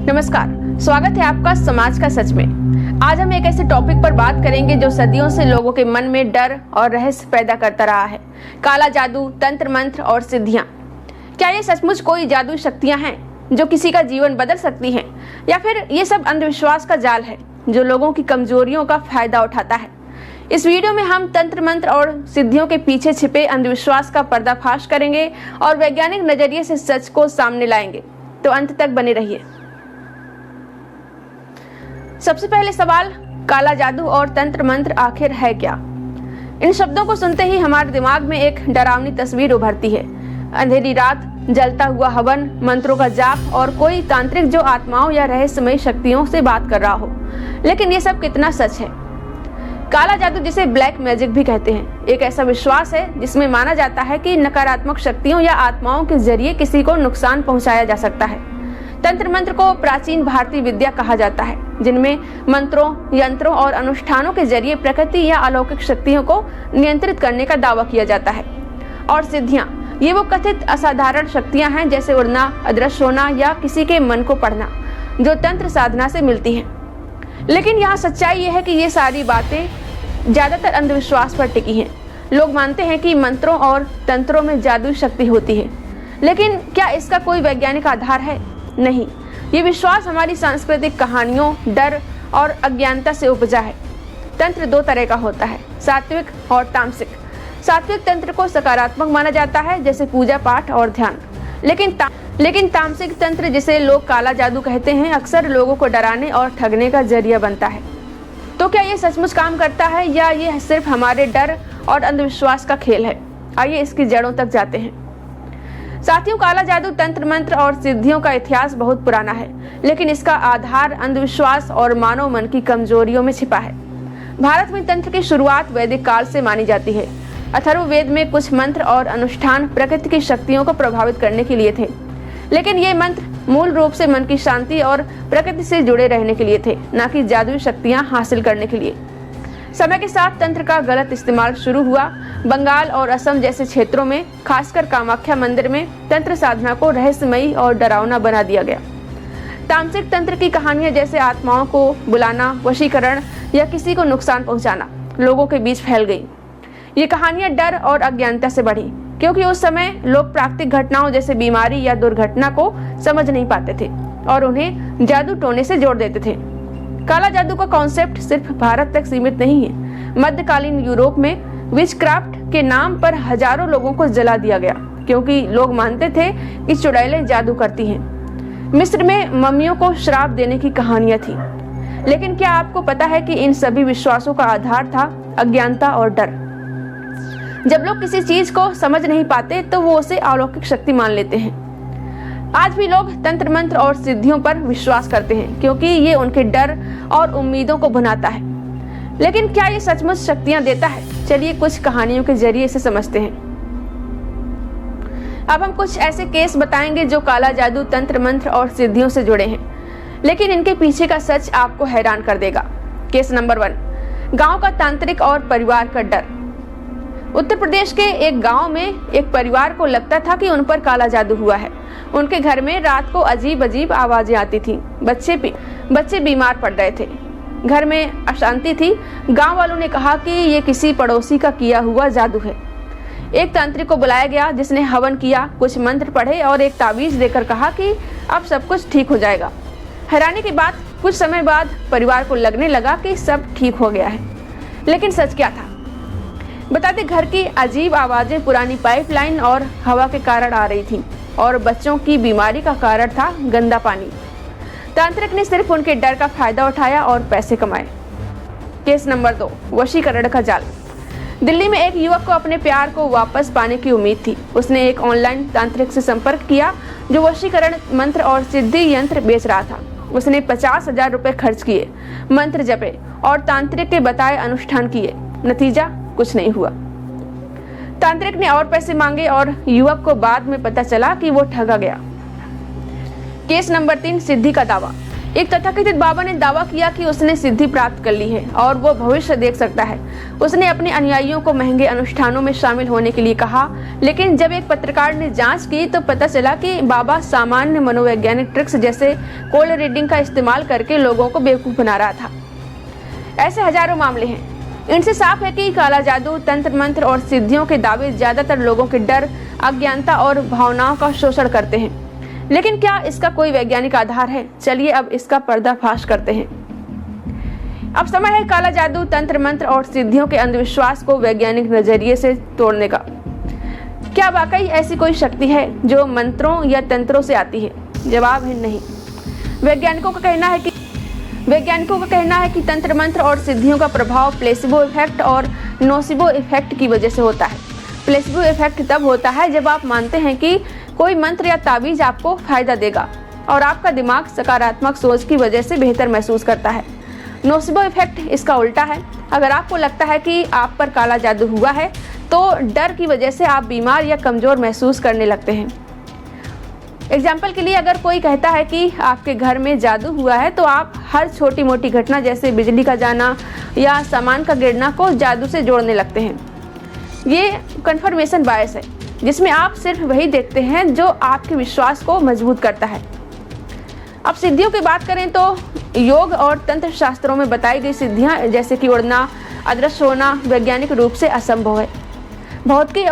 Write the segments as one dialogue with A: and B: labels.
A: नमस्कार, स्वागत है आपका समाज का सच में। आज हम एक ऐसे टॉपिक पर बात करेंगे जो सदियों से लोगों के मन में डर और रहस्य पैदा करता रहा है। काला जादू, तंत्र मंत्र और सिद्धियां। क्या ये सचमुच कोई जादुई शक्तियां हैं जो किसी का जीवन बदल सकती हैं, या फिर ये सब अंधविश्वास का जाल है जो लोगों की कमजोरियों का फायदा उठाता है? इस वीडियो में हम तंत्र मंत्र और सिद्धियों के पीछे छिपे अंधविश्वास का पर्दाफाश करेंगे और वैज्ञानिक नजरिए से सच को सामने लाएंगे। तो अंत तक बने रहिए। सबसे पहले सवाल, काला जादू और तंत्र मंत्र आखिर है क्या? इन शब्दों को सुनते ही हमारे दिमाग में एक डरावनी तस्वीर उभरती है। अंधेरी रात, जलता हुआ हवन, मंत्रों का जाप और कोई तांत्रिक जो आत्माओं या रहस्यमयी शक्तियों से बात कर रहा हो। लेकिन ये सब कितना सच है? काला जादू, जिसे ब्लैक मैजिक भी कहते हैं, एक ऐसा विश्वास है जिसमें माना जाता है कि नकारात्मक शक्तियों या आत्माओं के जरिए किसी को नुकसान पहुंचाया जा सकता है। तंत्र मंत्र को प्राचीन भारतीय विद्या कहा जाता है, जिनमें मंत्रों, यंत्रों और अनुष्ठानों के जरिए प्रकृति या अलौकिक शक्तियों को नियंत्रित करने का दावा किया जाता है। और सिद्धियां, ये वो कथित असाधारण शक्तियां हैं, जैसे उड़ना, अदृश्य होना या किसी के मन को पढ़ना, जो तंत्र साधना से मिलती हैं। लेकिन यहाँ सच्चाई ये है कि ये सारी बातें ज्यादातर अंधविश्वास पर टिकी हैं। लोग मानते हैं कि मंत्रों और तंत्रों में जादुई शक्ति होती है, लेकिन क्या इसका कोई वैज्ञानिक आधार है? नहीं, ये विश्वास हमारी सांस्कृतिक कहानियों, डर और अज्ञानता से उपजा है। तंत्र दो तरह का होता है, सात्विक और तामसिक। सात्विक तंत्र को सकारात्मक माना जाता है, जैसे पूजा पाठ और ध्यान। लेकिन तामसिक तंत्र, जिसे लोग काला जादू कहते हैं, अक्सर लोगों को डराने और ठगने का जरिया बनता है। तो क्या ये सचमुच काम करता है, या ये सिर्फ हमारे डर और अंधविश्वास का खेल है? आइए इसकी जड़ों तक जाते हैं। साथियों, काला जादू, तंत्र मंत्र और सिद्धियों का इतिहास बहुत पुराना है, लेकिन इसका आधार अंधविश्वास और मानव मन की कमजोरियों में छिपा है। भारत में तंत्र की शुरुआत वैदिक काल से मानी जाती है। अथर्ववेद में कुछ मंत्र और अनुष्ठान प्रकृति की शक्तियों को प्रभावित करने के लिए थे, लेकिन ये मंत्र मूल रूप से मन की शांति और प्रकृति से जुड़े रहने के लिए थे, न कि जादुई शक्तियां हासिल करने के लिए। समय के साथ तंत्र का गलत इस्तेमाल शुरू हुआ। बंगाल और असम जैसे क्षेत्रों में, खासकर कामाख्या मंदिर में, तंत्र साधना को रहस्यमयी और डरावना बना दिया गया। तामसिक तंत्र की कहानियां, जैसे आत्माओं को बुलाना, वशीकरण या किसी को नुकसान पहुंचाना, लोगों के बीच फैल गई। ये कहानियां डर और अज्ञानता से बढ़ी, क्योंकि उस समय लोग प्राकृतिक घटनाओं जैसे बीमारी या दुर्घटना को समझ नहीं पाते थे और उन्हें जादू टोने से जोड़ देते थे। काला जादू का कॉन्सेप्ट सिर्फ भारत तक सीमित नहीं है। मध्यकालीन यूरोप में विचक्राफ्ट के नाम पर हजारों लोगों को जला दिया गया, क्योंकि लोग मानते थे कि चुड़ैलें जादू करती हैं। मिस्र में मम्मियों को श्राप देने की कहानियां थी। लेकिन क्या आपको पता है कि इन सभी विश्वासों का आधार था अज्ञानता और डर? जब लोग किसी चीज को समझ नहीं पाते तो वो उसे अलौकिक शक्ति मान लेते हैं। आज भी लोग तंत्र मंत्र और सिद्धियों पर विश्वास करते हैं, क्योंकि ये उनके डर और उम्मीदों को भुनाता है। लेकिन क्या ये सचमुच शक्तियां देता है? चलिए कुछ कहानियों के जरिए इसे समझते हैं। अब हम कुछ ऐसे केस बताएंगे जो काला जादू, तंत्र मंत्र और सिद्धियों से जुड़े हैं, लेकिन इनके पीछे का सच आपको हैरान कर देगा। केस नंबर 1, गांव का तांत्रिक और परिवार का डर। उत्तर प्रदेश के एक गांव में एक परिवार को लगता था कि उन पर काला जादू हुआ है। उनके घर में रात को अजीब अजीब आवाजें आती थीं। बच्चे बीमार पड़ रहे थे। घर में अशांति थी। गांव वालों ने कहा कि ये किसी पड़ोसी का किया हुआ जादू है। एक तांत्रिक को बुलाया गया, जिसने हवन किया, कुछ मंत्र पढ़े और एक ताबीज देकर कहा कि अब सब कुछ ठीक हो जाएगा। हैरानी की बात, कुछ समय बाद परिवार को लगने लगा कि सब ठीक हो गया है। लेकिन सच क्या था? बताते, घर की अजीब आवाजें पुरानी पाइपलाइन और हवा के कारण आ रही थीं, और बच्चों की बीमारी का कारण था गंदा पानी। तांत्रिक ने सिर्फ उनके डर का फायदा उठाया और पैसे कमाए। केस नंबर 2, वशीकरण का जाल। दिल्ली में एक युवक को अपने प्यार को वापस पाने की उम्मीद थी। उसने एक ऑनलाइन तांत्रिक से संपर्क किया जो वशीकरण मंत्र और सिद्धि यंत्र बेच रहा था। उसने 50,000 रुपए खर्च किए, मंत्र जपे और तांत्रिक के बताए अनुष्ठान किए। नतीजा कुछ नहीं हुआ। तांत्रिक ने और पैसे मांगे और युवक को बाद में पता चला कि वो ठगा गया। केस नंबर 3, सिद्धि का दावा। एक तथाकथित बाबा ने दावा किया कि उसने सिद्धि प्राप्त कर ली है और वो भविष्य देख सकता है। उसने अपने अनुयायियों को महंगे अनुष्ठानों में शामिल होने के लिए कहा, लेकिन जब एक पत्रकार ने जांच की तो पता चला कि बाबा सामान्य मनोवैज्ञानिक ट्रिक्स जैसे कोल्ड रीडिंग का इस्तेमाल करके लोगों को बेवकूफ बना रहा था। ऐसे हजारों मामले हैं। इनसे साफ है कि काला जादू, तंत्र मंत्र और सिद्धियों के दावे ज्यादातर लोगों के डर, अज्ञानता और भावनाओं का शोषण करते हैं। लेकिन क्या इसका कोई वैज्ञानिक आधार है? चलिए अब इसका पर्दाफाश करते हैं। अब समय है काला जादू, तंत्र मंत्र और सिद्धियों के अंधविश्वास को वैज्ञानिक नजरिए से तोड़ने का। क्या वाकई ऐसी कोई शक्ति है जो मंत्रों या तंत्रों से आती है? जवाब है नहीं। वैज्ञानिकों का कहना है कि तंत्र मंत्र और सिद्धियों का प्रभाव प्लेसिबो इफेक्ट और नोसिबो इफेक्ट की वजह से होता है। प्लेसिबो इफेक्ट तब होता है जब आप मानते हैं कि कोई मंत्र या ताबीज आपको फायदा देगा और आपका दिमाग सकारात्मक सोच की वजह से बेहतर महसूस करता है। नोसिबो इफेक्ट इसका उल्टा है। अगर आपको लगता है कि आप पर काला जादू हुआ है तो डर की वजह से आप बीमार या कमजोर महसूस करने लगते हैं। एग्जाम्पल के लिए, अगर कोई कहता है कि आपके घर में जादू हुआ है तो आप हर छोटी मोटी घटना जैसे बिजली का जाना या सामान का गिरना को जादू से जोड़ने लगते हैं। ये कन्फर्मेशन बायस है, जिसमें आप सिर्फ वही देखते हैं जो आपके विश्वास को मजबूत करता है। अब सिद्धियों की बात करें तो योग और तंत्र शास्त्रों में बताई गई सिद्धियां जैसे कि उड़ना, अदृश्य होना वैज्ञानिक रूप से असंभव है। भौतिकी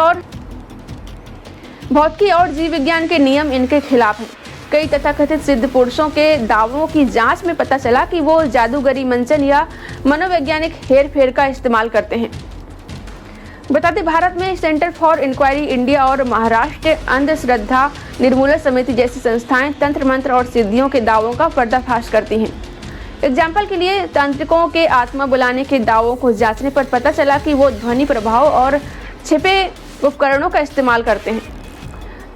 A: और जीव विज्ञान के नियम इनके खिलाफ हैं। कई तथाकथित सिद्ध पुरुषों के दावों की जांच में पता चला कि वो जादूगरी मंचन या मनोवैज्ञानिक हेरफेर का इस्तेमाल करते हैं। बता दें, भारत में सेंटर फॉर इंक्वायरी इंडिया और महाराष्ट्र अंधश्रद्धा निर्मूलन समिति जैसी संस्थाएं तंत्र मंत्र और सिद्धियों के दावों का पर्दाफाश करती हैं। एग्जाम्पल के लिए, तांत्रिकों के आत्मा बुलाने के दावों को जांचने पर पता चला कि वो ध्वनि प्रभाव और छिपे उपकरणों का इस्तेमाल करते हैं।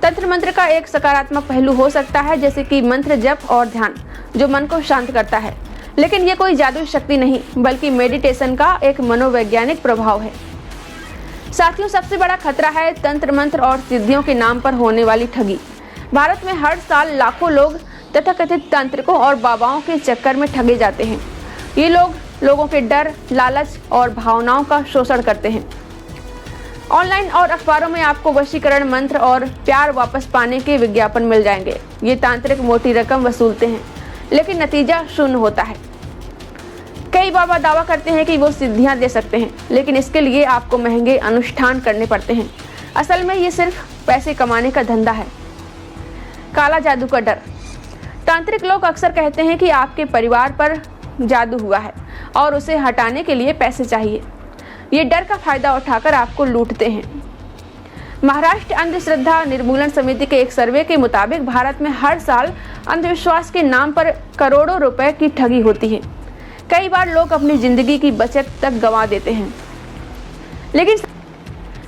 A: तंत्र मंत्र का एक सकारात्मक पहलू हो सकता है, जैसे कि मंत्र जप और ध्यान, जो मन को शांत करता है, लेकिन ये कोई जादुई शक्ति नहीं बल्कि मेडिटेशन का एक मनोवैज्ञानिक प्रभाव है। साथियों, सबसे बड़ा खतरा है तंत्र मंत्र और सिद्धियों के नाम पर होने वाली ठगी। भारत में हर साल लाखों लोग तथाकथित तांत्रिकों और बाबाओं के चक्कर में ठगे जाते हैं। ये लोग लोगों के डर, लालच और भावनाओं का शोषण करते हैं। ऑनलाइन और अखबारों में आपको वशीकरण मंत्र और प्यार वापस पाने के विज्ञापन मिल जाएंगे। ये तांत्रिक मोटी रकम वसूलते हैं, लेकिन नतीजा शून्य होता है। कई बाबा दावा करते हैं कि वो सिद्धियां दे सकते हैं, लेकिन इसके लिए आपको महंगे अनुष्ठान करने पड़ते हैं। असल में ये सिर्फ पैसे कमाने का धंधा है। काला जादू का डर। तांत्रिक लोग अक्सर कहते हैं कि आपके परिवार पर जादू हुआ है और उसे हटाने के लिए पैसे चाहिए। ये डर का फायदा उठाकर आपको लूटते हैं। महाराष्ट्र अंधश्रद्धा निर्मूलन समिति के एक सर्वे के मुताबिक भारत में हर साल अंधविश्वास के नाम पर करोड़ों रुपए की ठगी होती है। कई बार लोग अपनी जिंदगी की बचत तक गंवा देते हैं।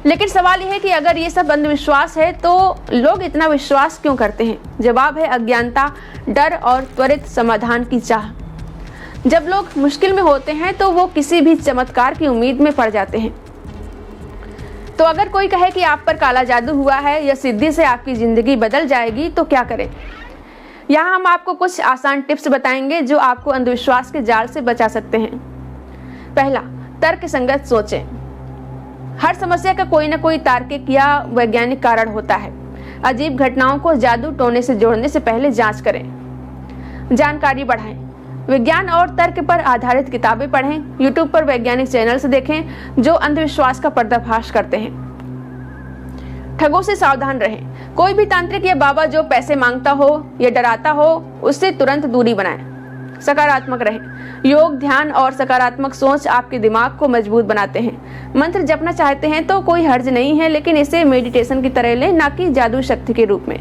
A: लेकिन सवाल यह है कि अगर ये सब अंधविश्वास है तो लोग इतना विश्वास क्यों करते हैं? जवाब है अज्ञानता, डर और त्वरित समाधान की चाह। जब लोग मुश्किल में होते हैं तो वो किसी भी चमत्कार की उम्मीद में पड़ जाते हैं। तो अगर कोई कहे कि आप पर काला जादू हुआ है या सिद्धि से आपकी जिंदगी बदल जाएगी तो क्या करें? यहाँ हम आपको कुछ आसान टिप्स बताएंगे जो आपको अंधविश्वास के जाल से बचा सकते हैं। पहला, तर्कसंगत सोचें। हर समस्या का कोई न कोई तार्किक या वैज्ञानिक कारण होता है। अजीब घटनाओं को जादू टोने से जोड़ने से पहले जांच करें। जानकारी बढ़ाएं। विज्ञान और तर्क पर आधारित किताबें पढ़ें। यूट्यूब पर वैज्ञानिक चैनल्स देखें जो अंधविश्वास का पर्दाफाश करते हैं। ठगों से सावधान रहें। कोई भी तांत्रिक या बाबा जो पैसे मांगता हो या डराता हो, उससे तुरंत दूरी बनाएं। सकारात्मक रहें। योग, ध्यान और सकारात्मक सोच आपके दिमाग को मजबूत बनाते हैं। मंत्र जपना चाहते हैं तो कोई हर्ज नहीं है, लेकिन इसे मेडिटेशन की तरह लें, ना कि जादू शक्ति के रूप में।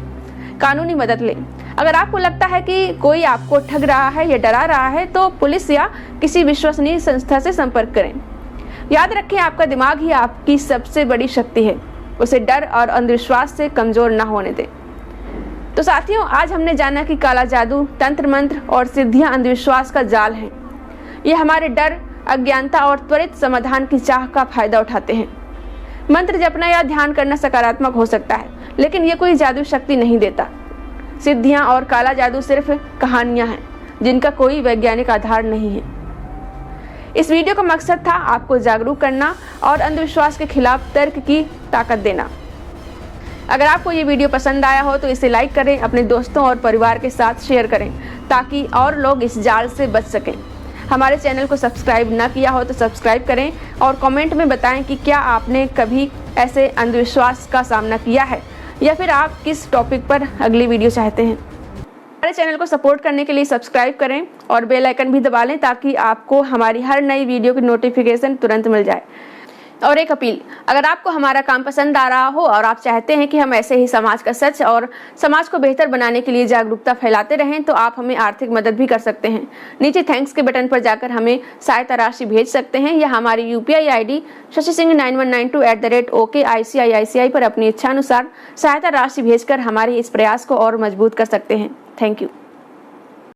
A: कानूनी मदद लें। अगर आपको लगता है कि कोई आपको ठग रहा है या डरा रहा है तो पुलिस या किसी विश्वसनीय संस्था से संपर्क करें। याद रखें, आपका दिमाग ही आपकी सबसे बड़ी शक्ति है। उसे डर और अंधविश्वास से कमजोर न होने दें। तो साथियों, आज हमने जाना कि काला जादू, तंत्र मंत्र और सिद्धियां अंधविश्वास का जाल हैं। ये हमारे डर, अज्ञानता और त्वरित समाधान की चाह का फायदा उठाते हैं। मंत्र जपना या ध्यान करना सकारात्मक हो सकता है, लेकिन ये कोई जादू शक्ति नहीं देता। सिद्धियां और काला जादू सिर्फ कहानियां हैं जिनका कोई वैज्ञानिक आधार नहीं है। इस वीडियो का मकसद था आपको जागरूक करना और अंधविश्वास के खिलाफ तर्क की ताकत देना। अगर आपको ये वीडियो पसंद आया हो तो इसे लाइक करें, अपने दोस्तों और परिवार के साथ शेयर करें ताकि और लोग इस जाल से बच सकें। हमारे चैनल को सब्सक्राइब न किया हो तो सब्सक्राइब करें और कमेंट में बताएं कि क्या आपने कभी ऐसे अंधविश्वास का सामना किया है या फिर आप किस टॉपिक पर अगली वीडियो चाहते हैं। हमारे चैनल को सपोर्ट करने के लिए सब्सक्राइब करें और बेल आइकन भी दबा लें ताकि आपको हमारी हर नई वीडियो की नोटिफिकेशन तुरंत मिल जाए। और एक अपील, अगर आपको हमारा काम पसंद आ रहा हो और आप चाहते हैं कि हम ऐसे ही समाज का सच और समाज को बेहतर बनाने के लिए जागरूकता फैलाते रहें तो आप हमें आर्थिक मदद भी कर सकते हैं। नीचे थैंक्स के बटन पर जाकर हमें सहायता राशि भेज सकते हैं या हमारी UPI ID shashi-singh9192@OKICICI पर अपनी इच्छानुसार सहायता राशि भेजकर हमारे इस प्रयास को और मजबूत कर सकते हैं। Thank you.